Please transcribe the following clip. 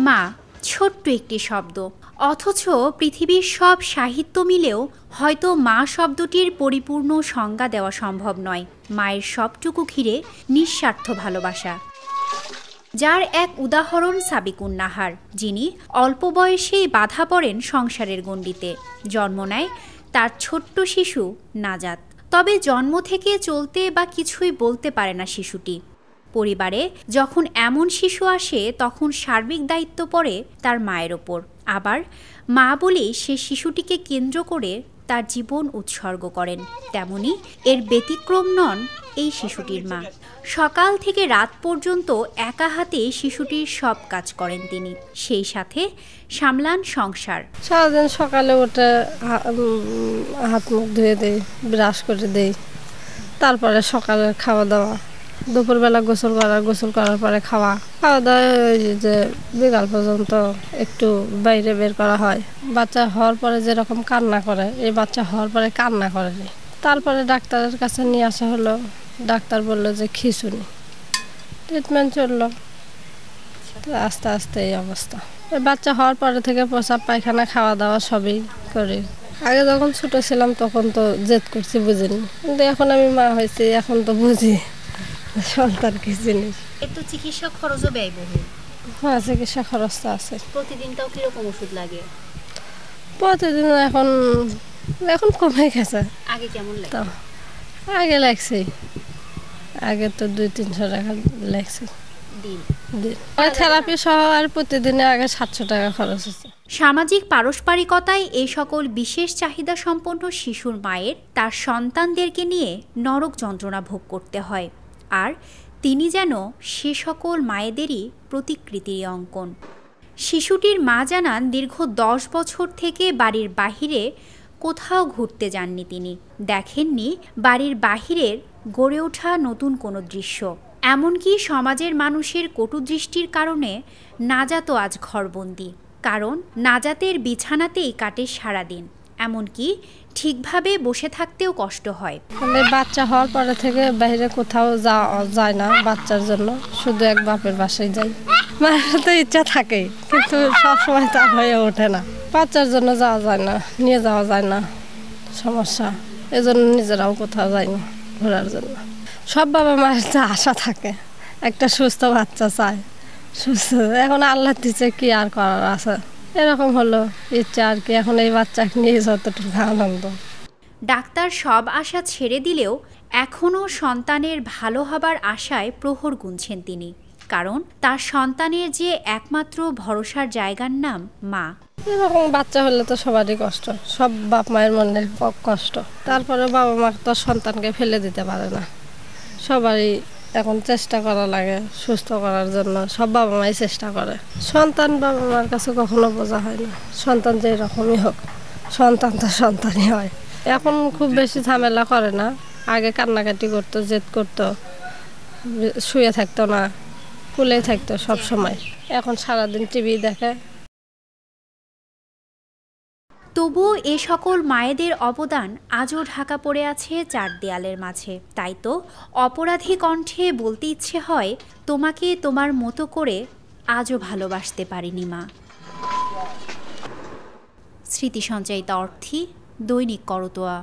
মা ছোট্ট একটি শব্দ, অথচ পৃথিবীর সব সাহিত্য মিলেও হয়তো মা শব্দটির পরিপূর্ণ সংজ্ঞা দেওয়া সম্ভব নয়। মায়ের সবটুকু ঘিরে নিঃস্বার্থ ভালোবাসা, যার এক উদাহরণ সাবিকুন নাহার, যিনি অল্প বয়সেই বাধা পড়েন সংসারের গণ্ডিতে। জন্ম নেয় তার ছোট্ট শিশু নাজাত। তবে জন্ম থেকে চলতে বা কিছুই বলতে পারে না শিশুটি। পরিবারে যখন এমন শিশু আসে তখন সার্বিক দায়িত্ব পড়ে তার মায়ের ওপর। আবার মা বলেই সে শিশুটিকে কেন্দ্র করে তার জীবন উৎসর্গ করেন। তেমনি এর ব্যতিক্রম নন এই শিশুটির মা। সকাল থেকে রাত পর্যন্ত একা হাতে শিশুটির সব কাজ করেন তিনি, সেই সাথে সামলান সংসার। সারাদিন সকালে উঠে হাত মুখ ধুয়ে দেই, ব্রাশ করে দেই, তারপরে সকালে খাওয়া দাওয়া, দুপুরবেলা গোসল করার পরে খাওয়া দাওয়া, যে বিকাল পর্যন্ত একটু বাইরে বের করা হয়। বাচ্চা হওয়ার পরে যেরকম কান্না করে, এই বাচ্চা হওয়ার পরে কান্না করেনি। তারপরে ডাক্তারের কাছে নিয়ে আসা হলো, ডাক্তার বললো যে খিঁচুনি, ট্রিটমেন্ট চললো, আস্তে আস্তে এই অবস্থা। বাচ্চা হওয়ার পরে থেকে প্রসাব পায়খানা খাওয়া দাওয়া সবই করি। আগে যখন ছোট ছিলাম তখন তো জেদ করছি, বুঝিনি, কিন্তু এখন আমি মা হয়েছি, এখন তো বুঝি সন্তান কি জিনিস। একটু চিকিৎসা খরচও ব্যয়বহুল। হ্যাঁ, চিকিৎসা খরচ তো আছে। প্রতিদিন তাও কিরকম ওষুধ লাগে? প্রতিদিন এখন কমে গেছে। আগে কেমন লাগে? আগে লাগছে, আগে তো 200-300 টাকা লাগছে দিন। থেরাপি সহ আর প্রতিদিনে আগে 700 টাকা খরচ হচ্ছে। সামাজিক পারস্পরিকতায় এই সকল বিশেষ চাহিদা সম্পন্ন শিশুর মায়ের তার সন্তানদেরকে নিয়ে নরক যন্ত্রণা ভোগ করতে হয়, আর তিনি যেন সে সকল মায়েদেরই প্রতিকৃতির অঙ্কন। শিশুটির মা জানান দীর্ঘ 10 বছর থেকে বাড়ির বাহিরে কোথাও ঘুরতে যাননি তিনি, দেখেননি বাড়ির বাহিরের গড়ে ওঠা নতুন কোনো দৃশ্য। এমনকি সমাজের মানুষের কটু দৃষ্টির কারণে নাজাতও আজ ঘরবন্দি, কারণ নাজাতের বিছানাতেই কাটে সারাদিন, এমনকি ঠিকভাবে বসে থাকতেও কষ্ট হয়। বাচ্চা হওয়ার পরে থেকে বাইরে কোথাও যাওয়া যায় না বাচ্চার জন্য, শুধু এক বাপের বাসায় যাই। মায়ের তো ইচ্ছা থাকে, কিন্তু সবসময় তা হয়ে ওঠে না। বাচ্চার জন্য যাওয়া যায় না, নিয়ে যাওয়া যায় না, সমস্যা। এজন্য নিজেরাও কোথাও যাই না ঘোরার জন্য। সব বাবা মায়ের তো আশা থাকে, একটা সুস্থ বাচ্চা চায়, সুস্থ। এখন আল্লাহ দিচ্ছে, কি আর করার আছে, এরকম হলো ইচ্ছা আর কি। এখন এই বাচ্চাকে নিয়ে যতটুকু আনন্দ। ডাক্তার সব আশা ছেড়ে দিলেও এখনও সন্তানের ভালো হবার আশায় প্রহর গুনছেন তিনি, কারণ তার সন্তানের যে একমাত্র ভরসার জায়গার নাম মা। এরকম বাচ্চা হলে তো সবারই কষ্ট, সব বাপ মায়ের মনের কষ্ট। তারপরে বাবা মা তো সন্তানকে ফেলে দিতে পারে না, সবারই এখন চেষ্টা করা লাগে সুস্থ করার জন্য। সব বাবা মাই চেষ্টা করে। সন্তান বাবা মার কাছে কখনো বোঝা হয় না, সন্তান যে রকমই হোক, সন্তান তো সন্তানই হয়। এখন খুব বেশি ঝামেলা করে না, আগে কান্নাকাটি করতো, জেদ করতো, শুয়ে থাকতো না, কুলেই থাকতো সব সময়। এখন সারাদিন টিভি দেখে। তবুও এ সকল মায়েদের অবদান আজও ঢাকা পড়ে আছে 4 দেয়ালের মাঝে। তাই তো অপরাধী কণ্ঠে বলতে ইচ্ছে হয়, তোমাকে তোমার মতো করে আজও ভালোবাসতে পারিনি মা। স্মৃতি সঞ্চয়িতা অর্থী, দৈনিক করতোয়া।